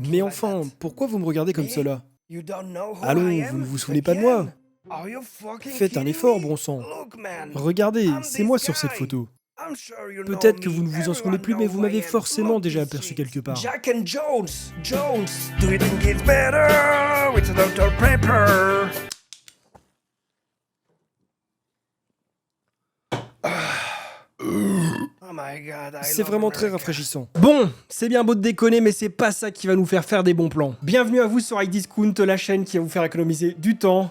Mais enfin, pourquoi vous me regardez comme cela? Allons, vous ne vous souvenez pas de moi? Faites un effort, bon sang. Regardez, c'est moi sur cette photo. Peut-être que vous ne vous en souvenez plus, mais vous m'avez forcément déjà aperçu quelque part. Jack and Jones. Jones, do you think it's better with Dr. Pepper? Oh my God, C'est vraiment très rafraîchissant. Bon, c'est bien beau de déconner, mais c'est pas ça qui va nous faire des bons plans. Bienvenue à vous sur iDiscount, la chaîne qui va vous faire économiser du temps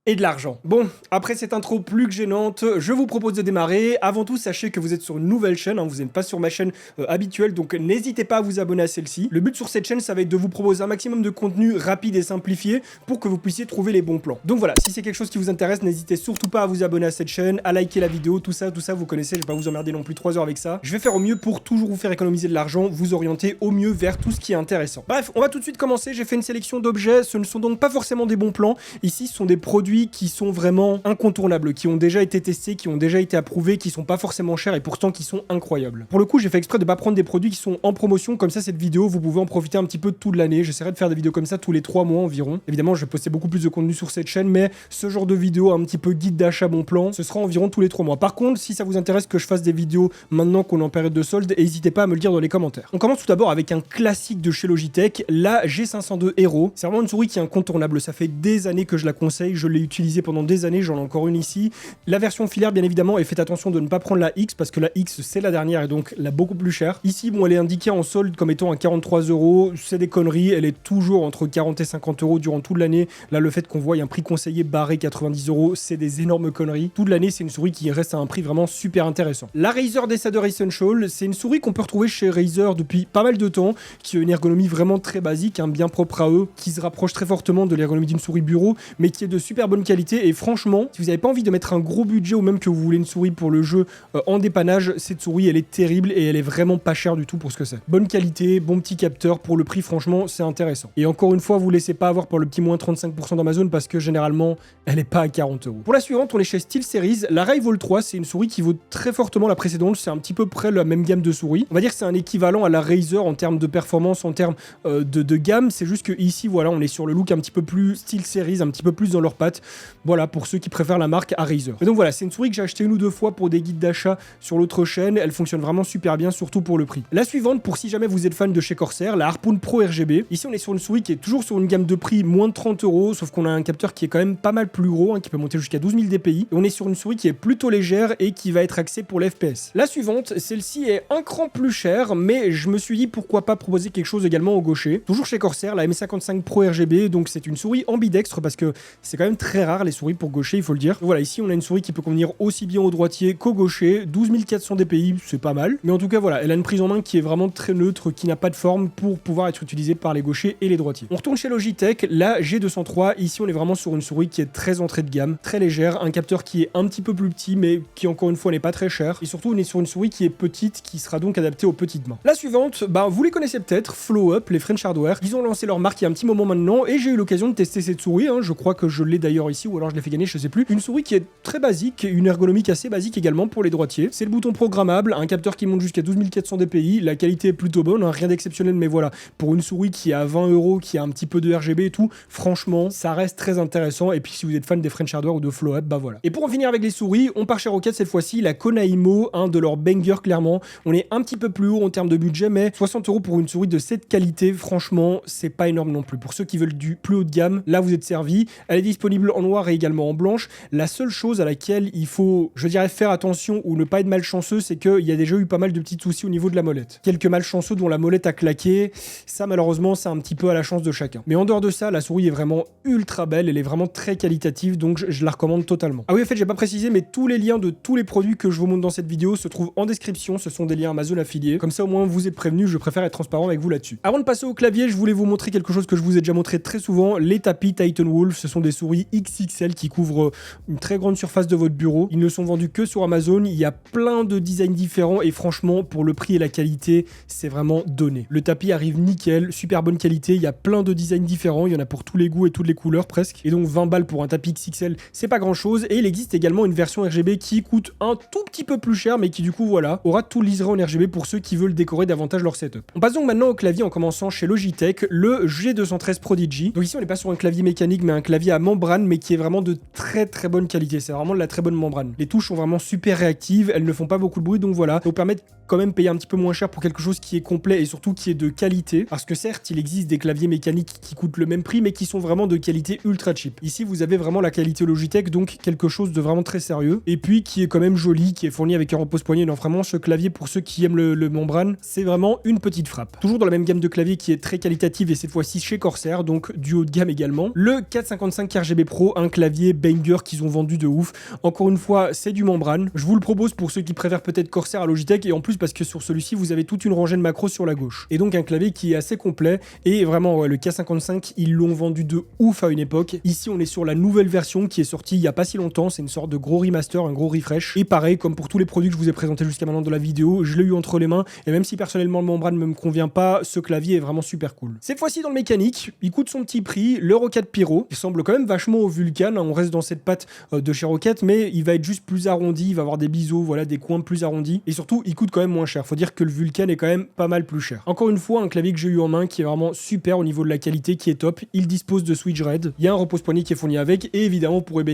et de l'argent. Bon, après cette intro plus que gênante, je vous propose de démarrer. Avant tout, sachez que vous êtes sur une nouvelle chaîne, hein, vous n'êtes pas sur ma chaîne habituelle, donc n'hésitez pas à vous abonner à celle-ci. Le but sur cette chaîne, ça va être de vous proposer un maximum de contenu rapide et simplifié pour que vous puissiez trouver les bons plans. Donc voilà, si c'est quelque chose qui vous intéresse, n'hésitez surtout pas à vous abonner à cette chaîne, à liker la vidéo, tout ça, vous connaissez, je vais pas vous emmerder non plus 3 heures avec ça. Je vais faire au mieux pour toujours vous faire économiser de l'argent, vous orienter au mieux vers tout ce qui est intéressant. Bref, on va tout de suite commencer, j'ai fait une sélection d'objets, ce ne sont donc pas forcément des bons plans. Ici, ce sont des produits qui sont vraiment incontournables, qui ont déjà été testés, qui ont déjà été approuvés, qui sont pas forcément chers et pourtant qui sont incroyables. Pour le coup, j'ai fait exprès de pas prendre des produits qui sont en promotion, comme ça cette vidéo, vous pouvez en profiter un petit peu toute l'année. J'essaierai de faire des vidéos comme ça tous les 3 mois environ. Évidemment, je vais poster beaucoup plus de contenu sur cette chaîne, mais ce genre de vidéo un petit peu guide d'achat bon plan, ce sera environ tous les 3 mois. Par contre, si ça vous intéresse que je fasse des vidéos maintenant qu'on est en période de solde, n'hésitez pas à me le dire dans les commentaires. On commence tout d'abord avec un classique de chez Logitech, la G502 Hero. C'est vraiment une souris qui est incontournable, ça fait des années que je la conseille, je l'ai utilisée pendant des années, j'en ai encore une ici. La version filaire bien évidemment, et faites attention de ne pas prendre la X parce que la X c'est la dernière et donc la beaucoup plus chère. Ici bon, elle est indiquée en solde comme étant à 43 €, c'est des conneries, elle est toujours entre 40 et 50 € durant toute l'année. Là le fait qu'on voit un prix conseillé barré 90 €, c'est des énormes conneries. Toute l'année c'est une souris qui reste à un prix vraiment super intéressant. La Razer Decider Essential, c'est une souris qu'on peut retrouver chez Razer depuis pas mal de temps, qui a une ergonomie vraiment très basique, hein, bien propre à eux, qui se rapproche très fortement de l'ergonomie d'une souris bureau, mais qui est de super bonne qualité. Et franchement, si vous n'avez pas envie de mettre un gros budget ou même que vous voulez une souris pour le jeu en dépannage, cette souris elle est terrible et elle est vraiment pas chère du tout pour ce que c'est. Bonne qualité, bon petit capteur, pour le prix franchement c'est intéressant. Et encore une fois, vous laissez pas avoir pour le petit moins 35% d'Amazon parce que généralement elle est pas à 40 €. Pour la suivante, on est chez SteelSeries, la Rival 3, c'est une souris qui vaut très fortement la précédente, c'est un petit peu près la même gamme de souris. On va dire que c'est un équivalent à la Razer en termes de performance, en termes de gamme, c'est juste que ici voilà, on est sur le look un petit peu plus SteelSeries, un petit peu plus dans leurs pattes. Voilà, pour ceux qui préfèrent la marque à Razer. Et donc voilà, c'est une souris que j'ai acheté 1 ou 2 fois pour des guides d'achat sur l'autre chaîne, elle fonctionne vraiment super bien, surtout pour le prix. La suivante, pour si jamais vous êtes fan de chez Corsair, la Harpoon Pro RGB. Ici on est sur une souris qui est toujours sur une gamme de prix moins de 30 €, sauf qu'on a un capteur qui est quand même pas mal plus gros, hein, qui peut monter jusqu'à 12 000 dpi. Et on est sur une souris qui est plutôt légère et qui va être axée pour l'FPS. La suivante, celle-ci est un cran plus chère, mais je me suis dit pourquoi pas proposer quelque chose également au gaucher. Toujours chez Corsair, la M55 Pro RGB, donc c'est une souris ambidextre parce que c'est quand même très rare les souris pour gaucher, il faut le dire. Donc voilà, ici on a une souris qui peut convenir aussi bien au droitier qu'au gaucher, 12 400 dpi, c'est pas mal. Mais en tout cas voilà, elle a une prise en main qui est vraiment très neutre, qui n'a pas de forme pour pouvoir être utilisée par les gauchers et les droitiers. On retourne chez Logitech, la G203, ici on est vraiment sur une souris qui est très entrée de gamme, très légère, un capteur qui est un petit peu plus petit mais qui encore une fois n'est pas très cher. Et surtout on est sur une souris qui est petite, qui sera donc adaptée aux petites mains. La suivante, bah vous les connaissez peut-être, Flow Up, les French Hardware. Ils ont lancé leur marque il y a un petit moment maintenant et j'ai eu l'occasion de tester cette souris, hein. Je crois que je l'ai d'ailleurs ici ou alors je l'ai fait gagner, je sais plus. Une souris qui est très basique, une ergonomique assez basique également pour les droitiers. C'est le bouton programmable, un capteur qui monte jusqu'à 12 400 dpi, la qualité est plutôt bonne, hein, rien d'exceptionnel, mais voilà, pour une souris qui est à 20 €, qui a un petit peu de RGB et tout, franchement, ça reste très intéressant. Et puis si vous êtes fan des French Hardware ou de Flow Up, bah voilà. Et pour en finir avec les souris, on part chez Roccat cette fois-ci, la Konaimo, un de leurs bangers clairement. On est un petit peu plus haut en termes de budget, mais 60 € pour une souris de cette qualité, franchement, c'est pas énorme non plus. Pour ceux qui veulent du plus haut de gamme, là vous êtes servis. Elle est disponible en noir et également en blanche. La seule chose à laquelle il faut, je dirais, faire attention ou ne pas être malchanceux, c'est qu'il y a déjà eu pas mal de petits soucis au niveau de la molette. Quelques malchanceux dont la molette a claqué, ça malheureusement c'est un petit peu à la chance de chacun. Mais en dehors de ça, la souris est vraiment ultra belle, elle est vraiment très qualitative, donc je la recommande totalement. Ah oui, en fait j'ai pas précisé, mais tous les liens de tous les produits que je vous montre dans cette vidéo se trouvent en description, ce sont des liens Amazon affiliés. Comme ça au moins vous êtes prévenus, je préfère être transparent avec vous là-dessus. Avant de passer au clavier, je voulais vous montrer quelque chose que je vous ai déjà montré très souvent, les tapis Titan Wolf. Ce sont des souris XXL qui couvrent une très grande surface de votre bureau. Ils ne sont vendus que sur Amazon. Il y a plein de designs différents et franchement, pour le prix et la qualité, c'est vraiment donné. Le tapis arrive nickel, super bonne qualité. Il y a plein de designs différents. Il y en a pour tous les goûts et toutes les couleurs presque. Et donc 20 balles pour un tapis XXL, c'est pas grand chose. Et il existe également une version RGB qui coûte un tout petit peu plus cher, mais qui du coup, voilà, aura tout le liseré en RGB pour ceux qui veulent décorer davantage leur setup. On passe donc maintenant au clavier en commençant chez Logitech, le G213 Prodigy. Donc ici, on n'est pas sur un clavier mécanique, mais un clavier à membrane, mais qui est vraiment de très très bonne qualité. C'est vraiment de la très bonne membrane. Les touches sont vraiment super réactives, elles ne font pas beaucoup de bruit, donc voilà, ça vous permet de quand même payer un petit peu moins cher pour quelque chose qui est complet et surtout qui est de qualité. Parce que certes, il existe des claviers mécaniques qui coûtent le même prix, mais qui sont vraiment de qualité ultra cheap. Ici, vous avez vraiment la qualité Logitech, donc quelque chose de vraiment très sérieux. Et puis qui est quand même joli, qui est fourni avec un repose-poignet. Non, vraiment, ce clavier, pour ceux qui aiment le membrane, c'est vraiment une petite frappe. Toujours dans la même gamme de claviers qui est très qualitative et cette fois-ci chez Corsair, donc du haut de gamme également. Le 455 RGB Pro, un clavier banger qu'ils ont vendu de ouf. Encore une fois, c'est du membrane. Je vous le propose pour ceux qui préfèrent peut-être Corsair à Logitech et en plus parce que sur celui-ci, vous avez toute une rangée de macros sur la gauche. Et donc un clavier qui est assez complet et vraiment, ouais, le K55, ils l'ont vendu de ouf à une époque. Ici, on est sur la nouvelle version qui est sortie il y a pas si longtemps. C'est une sorte de gros remaster, un gros refresh. Et pareil, comme pour tous les produits que je vous ai présentés jusqu'à maintenant dans la vidéo, je l'ai eu entre les mains et même si personnellement le membrane ne me convient pas, ce clavier est vraiment super cool. Cette fois-ci dans le mécanique, il coûte son petit prix, le Roccat Pyro. Il ressemble quand même vachement au Vulcan, on reste dans cette patte de chez Roccat, mais il va être juste plus arrondi, il va avoir des biseaux, voilà, des coins plus arrondis et surtout il coûte quand même moins cher. Faut dire que le Vulcan est quand même pas mal plus cher. Encore une fois, un clavier que j'ai eu en main qui est vraiment super au niveau de la qualité, qui est top. Il dispose de switch RED, il y a un repose-poignet qui est fourni avec et évidemment vous pourrez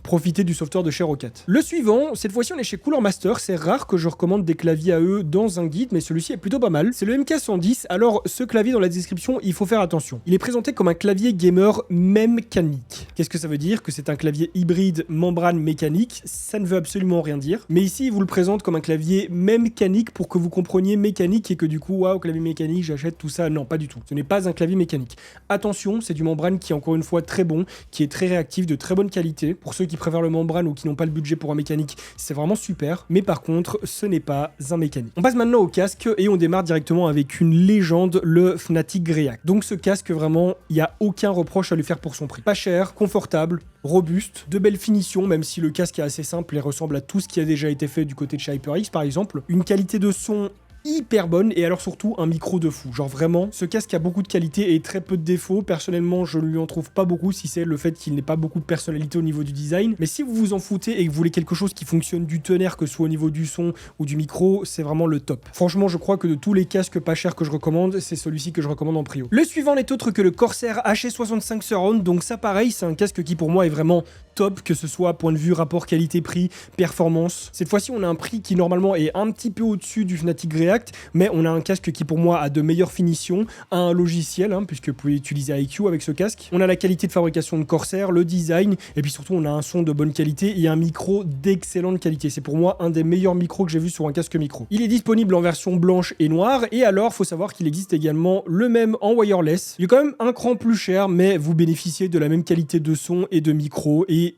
profiter du software de chez Roccat. Le suivant, cette fois-ci on est chez Cooler Master. C'est rare que je recommande des claviers à eux dans un guide, mais celui-ci est plutôt pas mal. C'est le MK110. Alors ce clavier dans la description, il faut faire attention. Il est présenté comme un clavier gamer mécanique. Qu'est-ce que ça veut dire? Que c'est un clavier hybride membrane mécanique? Ça ne veut absolument rien dire. Mais ici, il vous le présente comme un clavier mécanique pour que vous compreniez mécanique et que du coup, waouh, clavier mécanique, j'achète tout ça. Non, pas du tout. Ce n'est pas un clavier mécanique. Attention, c'est du membrane qui est encore une fois très bon, qui est très réactif, de très bonne qualité. Pour ceux qui préfèrent le membrane ou qui n'ont pas le budget pour un mécanique, c'est vraiment super. Mais par contre, ce n'est pas un mécanique. On passe maintenant au casque et on démarre directement avec une légende, le Fnatic Greac. Donc ce casque, vraiment, il n'y a aucun reproche à lui faire pour son prix. Pas cher, confortable, robuste, de belles finitions, même si le casque est assez simple et ressemble à tout ce qui a déjà été fait du côté de chez HyperX par exemple. Une qualité de son hyper bonne et alors surtout un micro de fou. Genre vraiment, ce casque a beaucoup de qualité et très peu de défauts. Personnellement, je ne lui en trouve pas beaucoup si c'est le fait qu'il n'ait pas beaucoup de personnalité au niveau du design. Mais si vous vous en foutez et que vous voulez quelque chose qui fonctionne du tonnerre, que ce soit au niveau du son ou du micro, c'est vraiment le top. Franchement, je crois que de tous les casques pas chers que je recommande, c'est celui-ci que je recommande en prio. Le suivant n'est autre que le Corsair HS65 Surround. Donc ça pareil, c'est un casque qui pour moi est vraiment top, que ce soit point de vue rapport qualité-prix, performance. Cette fois-ci, on a un prix qui normalement est un petit peu au-dessus du Fnatic React, mais on a un casque qui pour moi a de meilleures finitions, un logiciel, puisque vous pouvez utiliser IQ avec ce casque. On a la qualité de fabrication de Corsair, le design, et puis surtout on a un son de bonne qualité et un micro d'excellente qualité. C'est pour moi un des meilleurs micros que j'ai vu sur un casque micro. Il est disponible en version blanche et noire, et alors faut savoir qu'il existe également le même en wireless. Il est quand même un cran plus cher, mais vous bénéficiez de la même qualité de son et de micro, et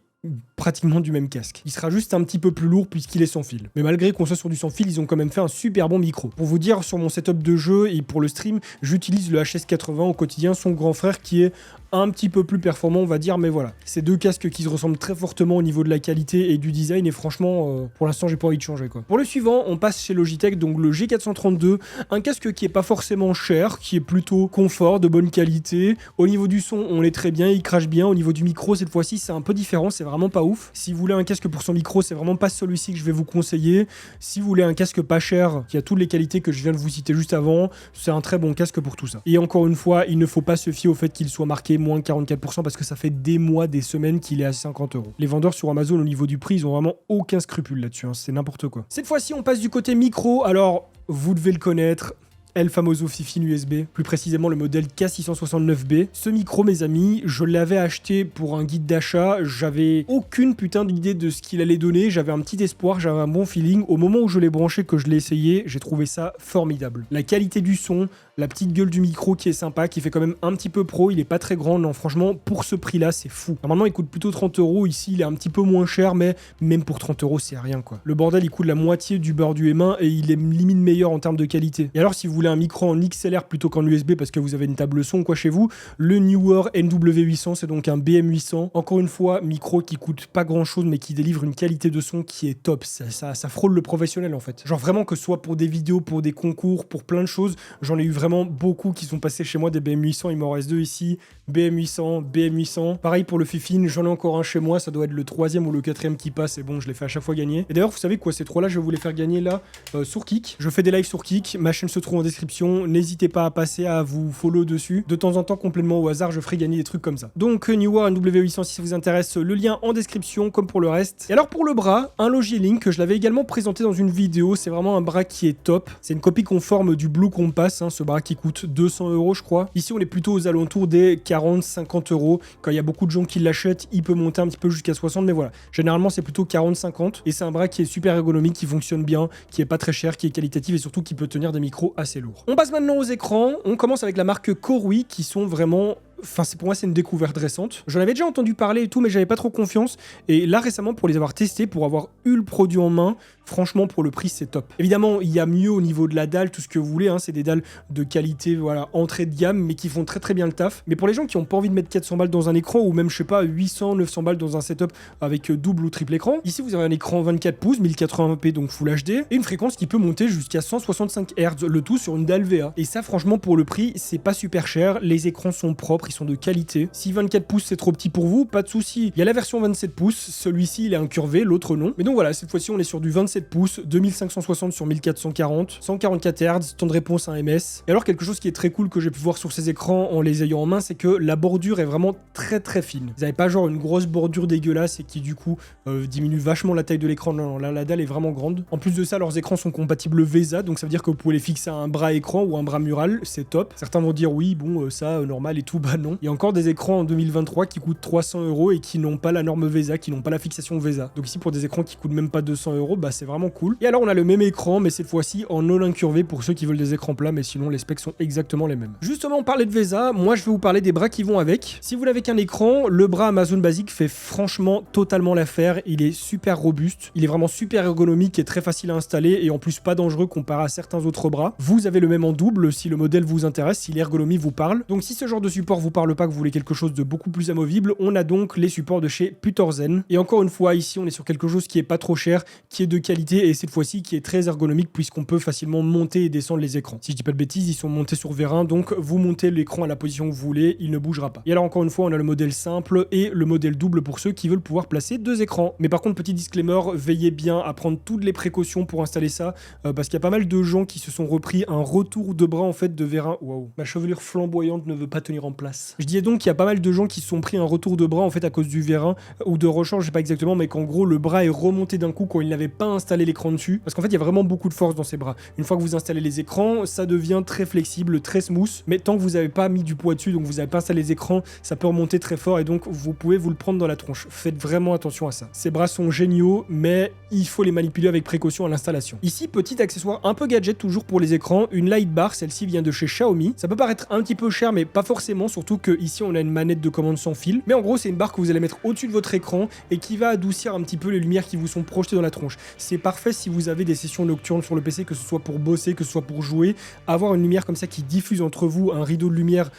pratiquement du même casque. Il sera juste un petit peu plus lourd puisqu'il est sans fil. Mais malgré qu'on soit sur du sans fil, ils ont quand même fait un super bon micro. Pour vous dire, sur mon setup de jeu et pour le stream, j'utilise le HS80 au quotidien, son grand frère qui est un petit peu plus performant, on va dire, mais voilà. C'est deux casques qui se ressemblent très fortement au niveau de la qualité et du design, et franchement, pour l'instant, j'ai pas envie de changer, quoi. Pour le suivant, on passe chez Logitech, donc le G432, un casque qui est pas forcément cher, qui est plutôt confort, de bonne qualité. Au niveau du son, on est très bien, il crache bien. Au niveau du micro, cette fois-ci, c'est un peu différent, c'est vraiment pas ouf. Si vous voulez un casque pour son micro, c'est vraiment pas celui-ci que je vais vous conseiller. Si vous voulez un casque pas cher, qui a toutes les qualités que je viens de vous citer juste avant, c'est un très bon casque pour tout ça. Et encore une fois, il ne faut pas se fier au fait qu'il soit marqué moins 44% parce que ça fait des mois, des semaines qu'il est à 50 €. Les vendeurs sur Amazon au niveau du prix, ils ont vraiment aucun scrupule là-dessus, c'est n'importe quoi. Cette fois-ci, on passe du côté micro. Alors, vous devez le connaître, El Famoso Fifine USB, plus précisément le modèle K669B. Ce micro, mes amis, je l'avais acheté pour un guide d'achat, j'avais aucune putain d'idée de ce qu'il allait donner, j'avais un petit espoir, j'avais un bon feeling. Au moment où je l'ai branché, que je l'ai essayé, j'ai trouvé ça formidable. La qualité du son, la petite gueule du micro qui est sympa, qui fait quand même un petit peu pro, il est pas très grand, non franchement, pour ce prix-là, c'est fou. Normalement, il coûte plutôt 30 €, ici il est un petit peu moins cher, mais même pour 30 €, c'est rien quoi. Le bordel, il coûte la moitié du bord du M1 et il est limite meilleur en termes de qualité. Et alors, si vous voulez un micro en XLR plutôt qu'en USB parce que vous avez une table son quoi chez vous, le Neewer NW800, c'est donc un BM800. Encore une fois, micro qui coûte pas grand chose mais qui délivre une qualité de son qui est top. Ça frôle le professionnel en fait. Genre vraiment que ce soit pour des vidéos, pour des concours, pour plein de choses, j'en ai eu vraiment beaucoup qui sont passés chez moi des BM800. Il m'en reste 2 ici. BM800, BM800. Pareil pour le Fifine, j'en ai encore un chez moi, ça doit être le 3e ou le 4e qui passe et bon, je les fais à chaque fois gagner. Et d'ailleurs, vous savez quoi, ces 3 là, je vais vous les faire gagner là sur Kik. Je fais des lives sur Kik, ma chaîne se trouve en description, n'hésitez pas à passer à vous follow dessus. De temps en temps, complètement au hasard, je ferai gagner des trucs comme ça. Donc Neewer NW800 si ça vous intéresse, le lien en description comme pour le reste. Et alors pour le bras, un Logi Link, je l'avais également présenté dans une vidéo, c'est vraiment un bras qui est top. C'est une copie conforme du Blue Compass, hein, ce bras qui coûte 200 € je crois. Ici on est plutôt aux alentours des 40-50 €. Quand il y a beaucoup de gens qui l'achètent, il peut monter un petit peu jusqu'à 60, mais voilà. Généralement, c'est plutôt 40-50. Et c'est un bras qui est super ergonomique, qui fonctionne bien, qui est pas très cher, qui est qualitatif et surtout qui peut tenir des micros assez lourds. On passe maintenant aux écrans. On commence avec la marque Korui, qui sont vraiment... Enfin, pour moi, c'est une découverte récente. J'en avais déjà entendu parler et tout, mais j'avais pas trop confiance. Et là, récemment, pour les avoir testés, pour avoir eu le produit en main, franchement, pour le prix, c'est top. Évidemment, il y a mieux au niveau de la dalle, tout ce que vous voulez. Hein, c'est des dalles de qualité, voilà, entrée de gamme, mais qui font très très bien le taf. Mais pour les gens qui ont pas envie de mettre 400 balles dans un écran, ou même, je sais pas, 800, 900 balles dans un setup avec double ou triple écran, ici, vous avez un écran 24 pouces, 1080p, donc Full HD, et une fréquence qui peut monter jusqu'à 165 Hz, le tout sur une dalle VA. Et ça, franchement, pour le prix, c'est pas super cher. Les écrans sont propres, ils sont de qualité. Si 24 pouces c'est trop petit pour vous, pas de souci. Il y a la version 27 pouces, celui-ci il est incurvé, l'autre non. Mais donc voilà, cette fois-ci on est sur du 27 pouces, 2560 sur 1440, 144 Hz, temps de réponse à ms. Et alors quelque chose qui est très cool que j'ai pu voir sur ces écrans en les ayant en main, c'est que la bordure est vraiment très très fine. Vous n'avez pas genre une grosse bordure dégueulasse et qui du coup diminue vachement la taille de l'écran. Non, non, là la dalle est vraiment grande. En plus de ça, leurs écrans sont compatibles VESA, donc ça veut dire que vous pouvez les fixer à un bras écran ou un bras mural, c'est top. Certains vont dire oui, bon ça normal et tout, bah non. Il y a encore des écrans en 2023 qui coûtent 300 € et qui n'ont pas la norme VESA, qui n'ont pas la fixation VESA. Donc ici pour des écrans qui coûtent même pas 200 €, bah c'est vraiment cool. Et alors on a le même écran mais cette fois-ci en all incurvé pour ceux qui veulent des écrans plats, mais sinon les specs sont exactement les mêmes. Justement on parlait de VESA, moi je vais vous parler des bras qui vont avec. Si vous n'avez qu'un écran, le bras Amazon basique fait franchement totalement l'affaire, il est super robuste, il est vraiment super ergonomique et très facile à installer et en plus pas dangereux comparé à certains autres bras. Vous avez le même en double si le modèle vous intéresse, si l'ergonomie vous parle. Donc si ce genre de support vous parle pas, que vous voulez quelque chose de beaucoup plus amovible, on a donc les supports de chez Putorzen. Et encore une fois, ici on est sur quelque chose qui est pas trop cher, qui est de qualité et cette fois-ci qui est très ergonomique puisqu'on peut facilement monter et descendre les écrans. Si je dis pas de bêtises, ils sont montés sur vérin, donc vous montez l'écran à la position que vous voulez, il ne bougera pas. Et alors encore une fois, on a le modèle simple et le modèle double pour ceux qui veulent pouvoir placer 2 écrans. Mais par contre, petit disclaimer, veillez bien à prendre toutes les précautions pour installer ça parce qu'il y a pas mal de gens qui se sont repris un retour de bras en fait de vérin. Waouh, ma chevelure flamboyante ne veut pas tenir en place. Je disais donc qu'il y a pas mal de gens qui se sont pris un retour de bras en fait à cause du vérin ou de rechange, je sais pas exactement, mais qu'en gros le bras est remonté d'un coup quand il n'avait pas installé l'écran dessus. Parce qu'en fait il y a vraiment beaucoup de force dans ces bras. Une fois que vous installez les écrans, ça devient très flexible, très smooth, mais tant que vous n'avez pas mis du poids dessus, donc vous n'avez pas installé les écrans, ça peut remonter très fort et donc vous pouvez vous le prendre dans la tronche. Faites vraiment attention à ça. Ces bras sont géniaux, mais il faut les manipuler avec précaution à l'installation. Ici, petit accessoire un peu gadget toujours pour les écrans, une light bar, celle-ci vient de chez Xiaomi. Ça peut paraître un petit peu cher, mais pas forcément, surtout que ici on a une manette de commande sans fil. Mais en gros, c'est une barre que vous allez mettre au-dessus de votre écran et qui va adoucir un petit peu les lumières qui vous sont projetées dans la tronche. C'est parfait si vous avez des sessions nocturnes sur le PC, que ce soit pour bosser, que ce soit pour jouer. Avoir une lumière comme ça qui diffuse entre vous, un rideau de lumière,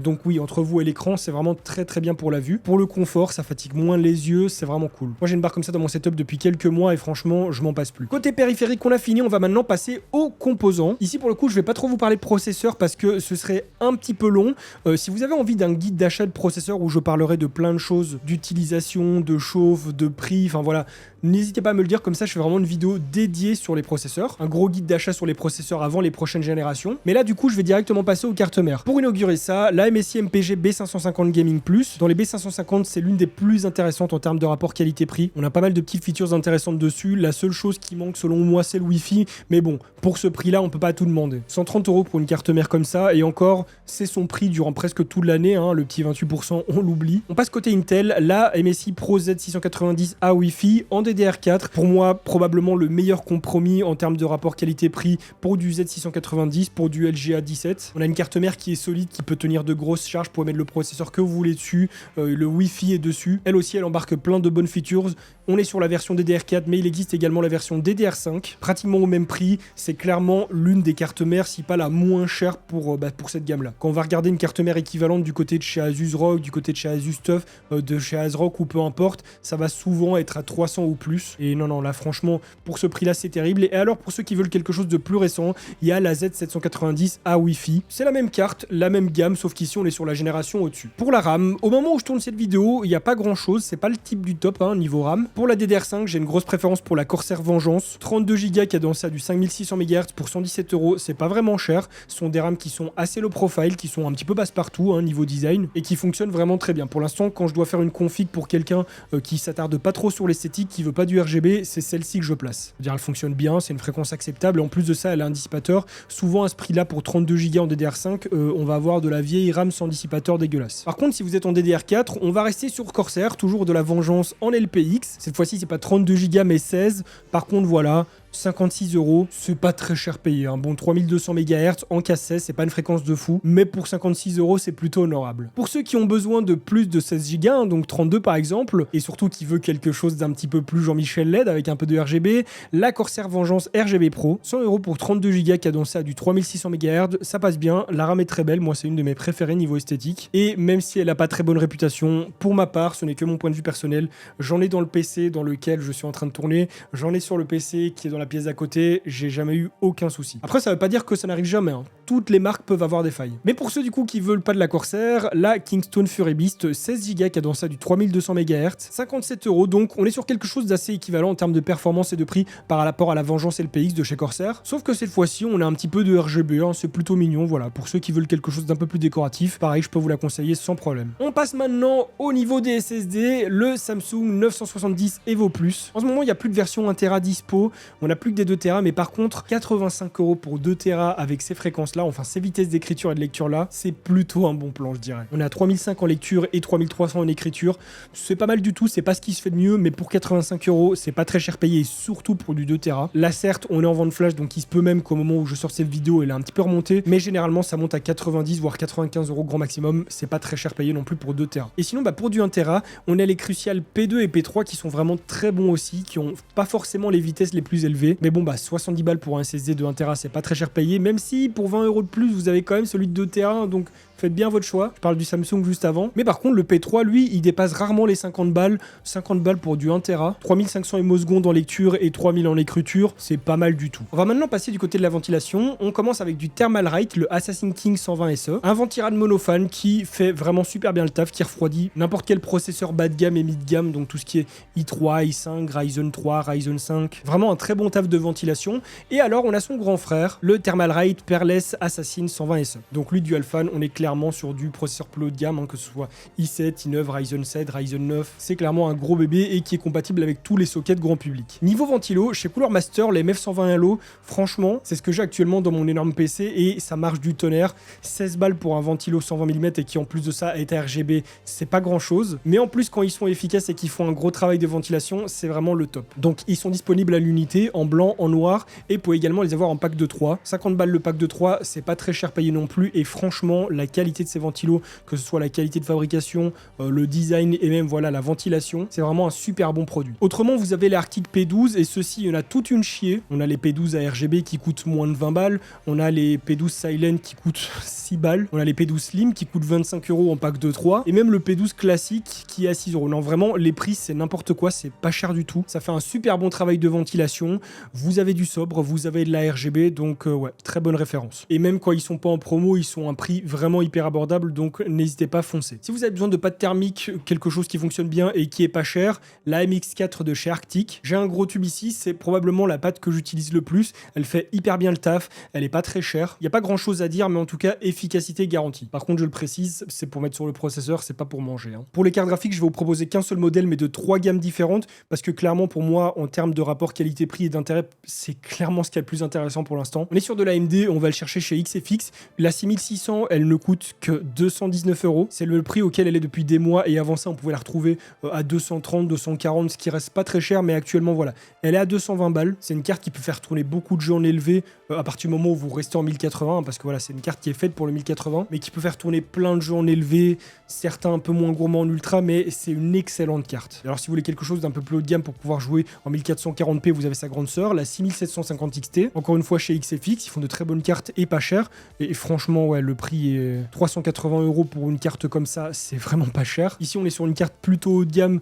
donc oui, entre vous et l'écran, c'est vraiment très très bien pour la vue. Pour le confort, ça fatigue moins les yeux, c'est vraiment cool. Moi j'ai une barre comme ça dans mon setup depuis quelques mois et franchement, je m'en passe plus. Côté périphérique, on a fini, on va maintenant passer aux composants. Ici pour le coup, je vais pas trop vous parler de processeur parce que ce serait un petit peu long. Si vous avez envie d'un guide d'achat de processeur où je parlerai de plein de choses, d'utilisation, de chauffe, de prix, enfin voilà, n'hésitez pas à me le dire, comme ça je fais vraiment une vidéo dédiée sur les processeurs, un gros guide d'achat sur les processeurs avant les prochaines générations. Mais là du coup je vais directement passer aux cartes mères. Pour inaugurer ça, la MSI MPG B550 Gaming Plus. Dans les B550, c'est l'une des plus intéressantes en termes de rapport qualité-prix. On a pas mal de petites features intéressantes dessus. La seule chose qui manque selon moi c'est le Wi-Fi, mais bon, pour ce prix là on peut pas tout demander. 130 € pour une carte mère comme ça, et encore c'est son prix durant presque toute l'année, hein, le petit 28% on l'oublie. On passe côté Intel, la MSI Pro Z690A Wi-Fi en DDR4, pour moi probablement probablement le meilleur compromis en termes de rapport qualité-prix pour du Z690, pour du LGA 17. On a une carte mère qui est solide, qui peut tenir de grosses charges, pour mettre le processeur que vous voulez dessus, le Wi-Fi est dessus. Elle aussi, elle embarque plein de bonnes features. On est sur la version DDR4, mais il existe également la version DDR5, pratiquement au même prix. C'est clairement l'une des cartes mères, si pas la moins chère pour cette gamme-là. Quand on va regarder une carte mère équivalente du côté de chez Asus ROG, du côté de chez Asus TUF, de chez ASRock ou peu importe, ça va souvent être à 300 ou plus. Et non, là franchement, pour ce prix-là, c'est terrible. Et alors, pour ceux qui veulent quelque chose de plus récent, il y a la Z790 à Wi-Fi. C'est la même carte, la même gamme, sauf qu'ici, on est sur la génération au-dessus. Pour la RAM, au moment où je tourne cette vidéo, il n'y a pas grand-chose. C'est pas le type du top, niveau RAM. Pour la DDR5, j'ai une grosse préférence pour la Corsair Vengeance. 32 Go cadencée à du 5600 MHz pour 117 €. C'est pas vraiment cher. Ce sont des RAM qui sont assez low profile, qui sont un petit peu passe-partout, niveau design, et qui fonctionnent vraiment très bien. Pour l'instant, quand je dois faire une config pour quelqu'un qui s'attarde pas trop sur l'esthétique, qui veut pas du RGB, c'est celle-ci que je place. C'est-à-dire, elle fonctionne bien, c'est une fréquence acceptable, et en plus de ça, elle a un dissipateur. Souvent, à ce prix-là, pour 32 Go en DDR5, on va avoir de la vieille RAM sans dissipateur dégueulasse. Par contre, si vous êtes en DDR4, on va rester sur Corsair, toujours de la Vengeance en LPX. Cette fois-ci, c'est pas 32 Go, mais 16. Par contre, voilà, 56 €, c'est pas très cher payé. Bon, 3200 MHz en K16, c'est pas une fréquence de fou, mais pour 56 €, c'est plutôt honorable. Pour ceux qui ont besoin de plus de 16 Go, donc 32 par exemple, et surtout qui veut quelque chose d'un petit peu plus Jean-Michel LED avec un peu de RGB, la Corsair Vengeance RGB Pro, 100 € pour 32 Go cadencé à du 3600 MHz, ça passe bien, la RAM est très belle, moi c'est une de mes préférées niveau esthétique, et même si elle a pas très bonne réputation, pour ma part, ce n'est que mon point de vue personnel, j'en ai dans le PC dans lequel je suis en train de tourner, j'en ai sur le PC qui est dans la pièce d'à côté, j'ai jamais eu aucun souci. Après, ça veut pas dire que ça n'arrive jamais, toutes les marques peuvent avoir des failles. Mais pour ceux du coup qui veulent pas de la Corsair, la Kingston Fury Beast 16 Go cadencée à du 3200 MHz, 57 €, donc on est sur quelque chose d'assez équivalent en termes de performance et de prix par rapport à la Vengeance LPX de chez Corsair, sauf que cette fois-ci on a un petit peu de RGB, c'est plutôt mignon, voilà, pour ceux qui veulent quelque chose d'un peu plus décoratif, pareil, je peux vous la conseiller sans problème. On passe maintenant au niveau des SSD, le Samsung 970 Evo Plus. En ce moment, il n'y a plus de version 1 Tera dispo, on a plus que des 2 Tera, mais par contre, 85 € pour 2 Tera avec ces fréquences-là, enfin ces vitesses d'écriture et de lecture-là, c'est plutôt un bon plan, je dirais. On est à 3500 en lecture et 3300 en écriture. C'est pas mal du tout, c'est pas ce qui se fait de mieux, mais pour 85 €, c'est pas très cher payé, et surtout pour du 2 Tera. Là, certes, on est en vente flash, donc il se peut même qu'au moment où je sors cette vidéo, elle est un petit peu remontée, mais généralement, ça monte à 90 voire 95 € grand maximum. C'est pas très cher payé non plus pour 2 Tera. Et sinon, pour du 1 Tera, on a les Crucial P2 et P3 qui sont vraiment très bons aussi, qui ont pas forcément les vitesses les plus élevées, mais bon, 70 balles pour un SSD de 1 Tera, c'est pas très cher payé, même si pour 20 € de plus, vous avez quand même celui de 2 Tera, donc faites bien votre choix. Je parle du Samsung juste avant. Mais par contre, le P3, lui, il dépasse rarement les 50 balles. 50 balles pour du 1 Tera. 3500 ms en lecture et 3000 en écriture. C'est pas mal du tout. On va maintenant passer du côté de la ventilation. On commence avec du Thermalright, le Assassin King 120 SE. Un ventirad monofan qui fait vraiment super bien le taf, qui refroidit n'importe quel processeur bas de gamme et mid de gamme. Donc tout ce qui est i3, i5, Ryzen 3, Ryzen 5. Vraiment un très bon taf de ventilation. Et alors, on a son grand frère, le Thermalright Peerless Assassin 120 SE. Donc lui, dual fan, on est clairement sur du processeur plus haut de gamme, que ce soit i7, i9, Ryzen 7, Ryzen 9. C'est clairement un gros bébé et qui est compatible avec tous les sockets grand public. Niveau ventilo, chez Cooler Master, les MF120 Halo, franchement, c'est ce que j'ai actuellement dans mon énorme PC et ça marche du tonnerre. 16 balles pour un ventilo 120 mm et qui en plus de ça est RGB, c'est pas grand chose. Mais en plus, quand ils sont efficaces et qu'ils font un gros travail de ventilation, c'est vraiment le top. Donc ils sont disponibles à l'unité, en blanc, en noir et vous pouvez également les avoir en pack de 3. 50 balles le pack de 3, c'est pas très cher payé non plus et franchement, la qualité de ces ventilos, que ce soit la qualité de fabrication, le design et même voilà la ventilation, c'est vraiment un super bon produit. Autrement, vous avez les Arctic P12 et ceux-ci, il y en a toute une chier. On a les P12 à RGB qui coûtent moins de 20 balles, on a les P12 Silent qui coûtent 6 balles, on a les P12 Slim qui coûtent 25 € en pack de 3 et même le P12 classique qui est à 6 €. Non, vraiment, les prix c'est n'importe quoi, c'est pas cher du tout. Ça fait un super bon travail de ventilation. Vous avez du sobre, vous avez de la RGB, donc ouais, très bonne référence. Et même quand ils sont pas en promo, ils sont à un prix vraiment hyper abordable, donc n'hésitez pas à foncer. Si vous avez besoin de pâte thermique, quelque chose qui fonctionne bien et qui est pas cher, la MX4 de chez Arctic. J'ai un gros tube ici, c'est probablement la pâte que j'utilise le plus. Elle fait hyper bien le taf, elle est pas très chère. Il n'y a pas grand chose à dire, mais en tout cas, efficacité garantie. Par contre, je le précise, c'est pour mettre sur le processeur, c'est pas pour manger. Pour les cartes graphiques, je vais vous proposer qu'un seul modèle, mais de 3 gammes différentes, parce que clairement, pour moi, en termes de rapport qualité-prix et d'intérêt, c'est clairement ce qui est le plus intéressant pour l'instant. On est sur de l'AMD, on va le chercher chez XFX. La 6600, elle ne coûte coûte que 219 €. C'est le prix auquel elle est depuis des mois et avant ça on pouvait la retrouver à 230, 240, ce qui reste pas très cher, mais actuellement voilà, elle est à 220 balles. C'est une carte qui peut faire tourner beaucoup de jeux en élevé à partir du moment où vous restez en 1080, parce que voilà, c'est une carte qui est faite pour le 1080, mais qui peut faire tourner plein de jeux en élevé, certains un peu moins gourmands en ultra, mais c'est une excellente carte. Alors si vous voulez quelque chose d'un peu plus haut de gamme pour pouvoir jouer en 1440p, vous avez sa grande sœur, la 6750 XT, encore une fois chez XFX, ils font de très bonnes cartes et pas cher, et franchement ouais, le prix est 380 € pour une carte comme ça, c'est vraiment pas cher. Ici on est sur une carte plutôt haut de gamme,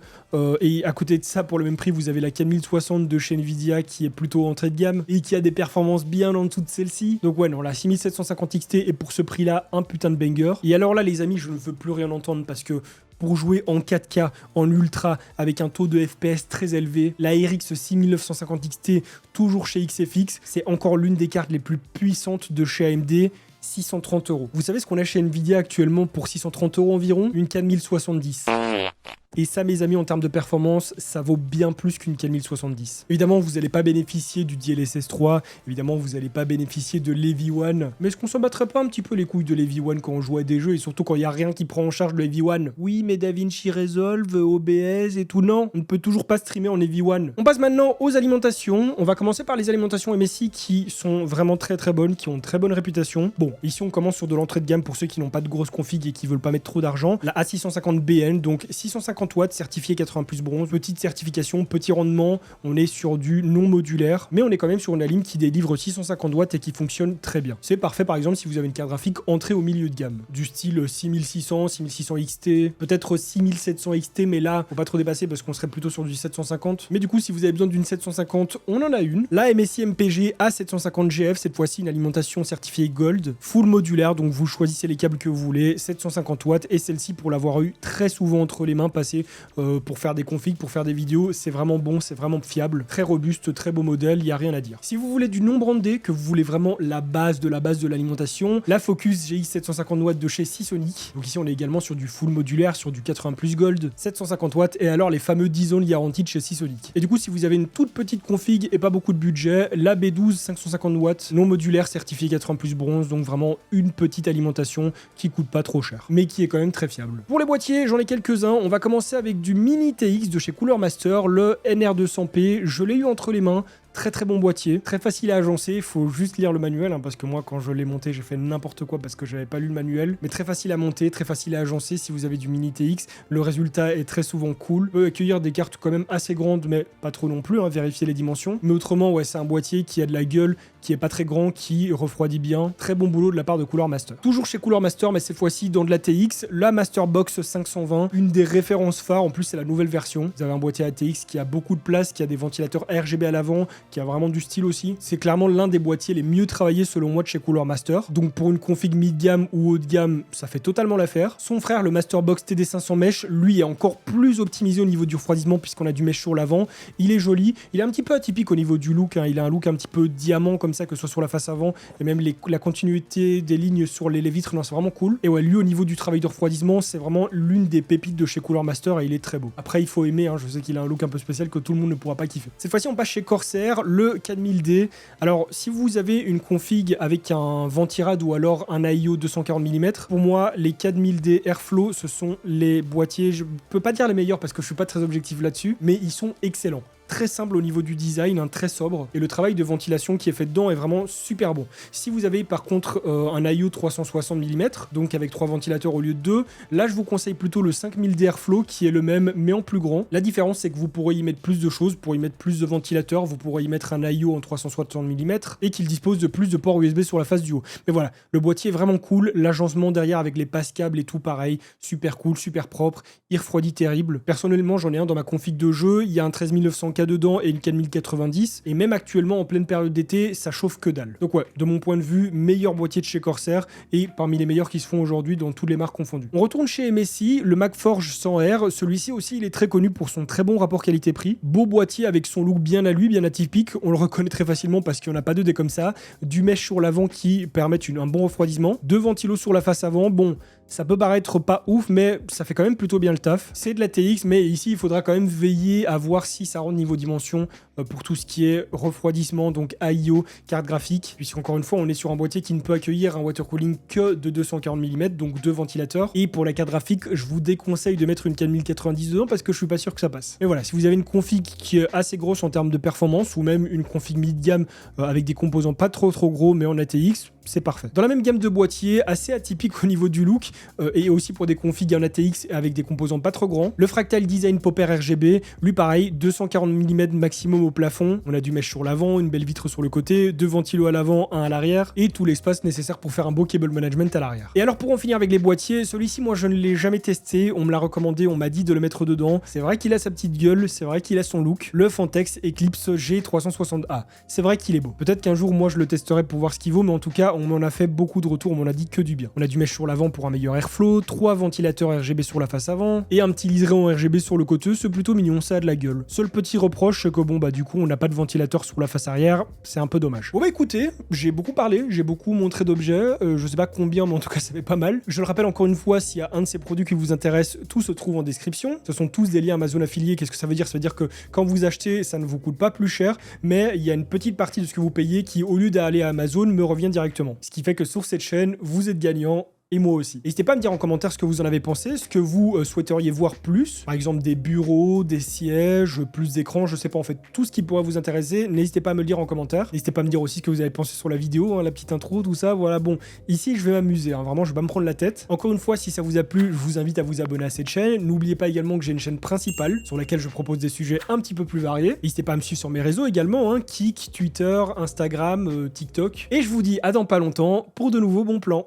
et à côté de ça, pour le même prix, vous avez la 4060 de chez Nvidia qui est plutôt entrée de gamme et qui a des performances bien en dessous de celle-ci. Donc ouais, non, la 6750 XT est pour ce prix-là un putain de banger. Et alors là, les amis, je ne veux plus rien entendre parce que pour jouer en 4K, en ultra, avec un taux de FPS très élevé, la RX 6950 XT, toujours chez XFX, c'est encore l'une des cartes les plus puissantes de chez AMD. 630 €. Vous savez ce qu'on a chez Nvidia actuellement pour 630 € environ? Une 4070. Et ça, mes amis, en termes de performance, ça vaut bien plus qu'une 4070. Évidemment, vous n'allez pas bénéficier du DLSS 3, évidemment, vous n'allez pas bénéficier de l'Heavy One, mais est-ce qu'on s'en battrait pas un petit peu les couilles de l'Heavy One quand on joue à des jeux, et surtout quand il n'y a rien qui prend en charge le Heavy One? Oui, mais DaVinci Resolve, OBS et tout, non, on ne peut toujours pas streamer en Heavy One. On passe maintenant aux alimentations. On va commencer par les alimentations MSI qui sont vraiment très très bonnes, qui ont une très bonne réputation. Bon, ici on commence sur de l'entrée de gamme pour ceux qui n'ont pas de grosses configs et qui veulent pas mettre trop d'argent. La A650BN, donc 650 watts, certifié 80 plus bronze, petite certification, petit rendement, on est sur du non modulaire, mais on est quand même sur une ligne qui délivre 650 watts et qui fonctionne très bien. C'est parfait par exemple si vous avez une carte graphique entrée au milieu de gamme, du style 6600, 6600 XT, peut-être 6700 XT, mais là, faut pas trop dépasser parce qu'on serait plutôt sur du 750. Mais du coup, si vous avez besoin d'une 750, on en a une. La MSI MPG A750GF, cette fois-ci une alimentation certifiée Gold, full modulaire, donc vous choisissez les câbles que vous voulez, 750 watts, et celle-ci, pour l'avoir eu très souvent entre les mains, passée pour faire des configs, pour faire des vidéos, c'est vraiment bon, c'est vraiment fiable, très robuste, très beau modèle, il n'y a rien à dire. Si vous voulez du non brandé, que vous voulez vraiment la base de l'alimentation, la Focus GX 750 watts de chez Seasonic. Donc ici on est également sur du full modulaire, sur du 80 plus Gold, 750 watts, et alors les fameux 10 ans de garantie de chez Seasonic. Et du coup, si vous avez une toute petite config et pas beaucoup de budget, la B12 550 watts, non modulaire, certifié 80 plus bronze, donc vraiment une petite alimentation qui coûte pas trop cher, mais qui est quand même très fiable. Pour les boîtiers, j'en ai quelques-uns, on va commencer avec du Mini TX de chez Cooler Master, le NR200P, je l'ai eu entre les mains. Très très bon boîtier, très facile à agencer, il faut juste lire le manuel parce que moi quand je l'ai monté j'ai fait n'importe quoi parce que j'avais pas lu le manuel, mais très facile à monter, très facile à agencer si vous avez du Mini TX, le résultat est très souvent cool, peut accueillir des cartes quand même assez grandes mais pas trop non plus, vérifier les dimensions, mais autrement ouais c'est un boîtier qui a de la gueule, qui est pas très grand, qui refroidit bien, très bon boulot de la part de Cooler Master. Toujours chez Cooler Master mais cette fois-ci dans de la TX, la Master Box 520, une des références phares, en plus c'est la nouvelle version, vous avez un boîtier ATX qui a beaucoup de place, qui a des ventilateurs RGB à l'avant, qui a vraiment du style aussi. C'est clairement l'un des boîtiers les mieux travaillés selon moi de chez Cooler Master. Donc pour une config mid-gamme ou haut de gamme, ça fait totalement l'affaire. Son frère, le Masterbox TD500 Mesh, lui est encore plus optimisé au niveau du refroidissement puisqu'on a du mesh sur l'avant. Il est joli. Il est un petit peu atypique au niveau du look. Il a un look un petit peu diamant comme ça, que ce soit sur la face avant et même la continuité des lignes sur les vitres. Non, c'est vraiment cool. Et ouais, lui au niveau du travail de refroidissement, c'est vraiment l'une des pépites de chez Cooler Master et il est très beau. Après, il faut aimer. Je sais qu'il a un look un peu spécial que tout le monde ne pourra pas kiffer. Cette fois-ci, on passe chez Corsair, le 4000D. Alors, si vous avez une config avec un Ventirad ou alors un AIO 240 mm, pour moi, les 4000D Airflow, ce sont les boîtiers, je peux pas dire les meilleurs parce que je suis pas très objectif là-dessus, mais ils sont excellents. Très simple au niveau du design, très sobre, et le travail de ventilation qui est fait dedans est vraiment super bon. Si vous avez par contre un AIO 360 mm, donc avec 3 ventilateurs au lieu de 2, là je vous conseille plutôt le 5000D Airflow qui est le même mais en plus grand. La différence c'est que vous pourrez y mettre plus de choses, pour y mettre plus de ventilateurs, vous pourrez y mettre un AIO en 360 mm et qu'il dispose de plus de ports USB sur la face du haut. Mais voilà, le boîtier est vraiment cool, l'agencement derrière avec les passe-câbles et tout pareil, super cool, super propre, il refroidit terrible. Personnellement j'en ai un dans ma config de jeu, il y a un 13900K dedans et une 4090, et même actuellement en pleine période d'été ça chauffe que dalle. Donc ouais, de mon point de vue, meilleur boîtier de chez Corsair et parmi les meilleurs qui se font aujourd'hui dans toutes les marques confondues. On retourne chez MSI, le MacForge 100R, celui-ci aussi il est très connu pour son très bon rapport qualité-prix, beau boîtier avec son look bien à lui, bien atypique, on le reconnaît très facilement parce qu'il n'y en a pas deux des comme ça, du mesh sur l'avant qui permettent un bon refroidissement, deux ventilos sur la face avant, bon ça peut paraître pas ouf, mais ça fait quand même plutôt bien le taf. C'est de la TX, mais ici, il faudra quand même veiller à voir si ça rentre niveau dimension pour tout ce qui est refroidissement, donc AIO, carte graphique, puisqu'encore une fois, on est sur un boîtier qui ne peut accueillir un water cooling que de 240 mm, donc 2 ventilateurs. Et pour la carte graphique, je vous déconseille de mettre une 4090 dedans parce que je suis pas sûr que ça passe. Mais voilà, si vous avez une config qui est assez grosse en termes de performance, ou même une config mid de gamme avec des composants pas trop gros, mais en ATX, c'est parfait. Dans la même gamme de boîtiers, assez atypique au niveau du look, et aussi pour des configs en ATX avec des composants pas trop grands, le Fractal Design Popper RGB, lui pareil, 240 mm maximum au plafond, on a du mesh sur l'avant, une belle vitre sur le côté, 2 ventilos à l'avant, un à l'arrière, et tout l'espace nécessaire pour faire un beau cable management à l'arrière. Et alors pour en finir avec les boîtiers, celui-ci moi je ne l'ai jamais testé, on me l'a recommandé, on m'a dit de le mettre dedans, c'est vrai qu'il a sa petite gueule, c'est vrai qu'il a son look, le Fantex Eclipse G360A, c'est vrai qu'il est beau. Peut-être qu'un jour moi je le testerai pour voir ce qu'il vaut, mais en tout cas on m'en a fait beaucoup de retours, on m'en a dit que du bien. On a du mesh sur l'avant pour un meilleur airflow, 3 ventilateurs RGB sur la face avant, et un petit liseré en RGB sur le côté, c'est plutôt mignon, ça a de la gueule. Seul petit reproche, c'est que bon bah du coup on n'a pas de ventilateur sur la face arrière, c'est un peu dommage. Bon bah écoutez, j'ai beaucoup parlé, j'ai beaucoup montré d'objets, je sais pas combien mais en tout cas ça fait pas mal. Je le rappelle encore une fois, s'il y a un de ces produits qui vous intéresse, tout se trouve en description. Ce sont tous des liens Amazon affiliés. Qu'est-ce que ça veut dire? Ça veut dire que quand vous achetez, ça ne vous coûte pas plus cher, mais il y a une petite partie de ce que vous payez qui, au lieu d'aller à Amazon, me revient directement. Ce qui fait que sur cette chaîne, vous êtes gagnant. Et moi aussi. N'hésitez pas à me dire en commentaire ce que vous en avez pensé, ce que vous souhaiteriez voir plus. Par exemple des bureaux, des sièges, plus d'écrans, je sais pas en fait, tout ce qui pourrait vous intéresser. N'hésitez pas à me le dire en commentaire. N'hésitez pas à me dire aussi ce que vous avez pensé sur la vidéo, hein, la petite intro, tout ça. Voilà, bon, ici je vais m'amuser, hein, vraiment je vais pas me prendre la tête. Encore une fois, si ça vous a plu, je vous invite à vous abonner à cette chaîne. N'oubliez pas également que j'ai une chaîne principale sur laquelle je propose des sujets un petit peu plus variés. N'hésitez pas à me suivre sur mes réseaux également, hein, Kik, Twitter, Instagram, TikTok. Et je vous dis à dans pas longtemps pour de nouveaux bons plans.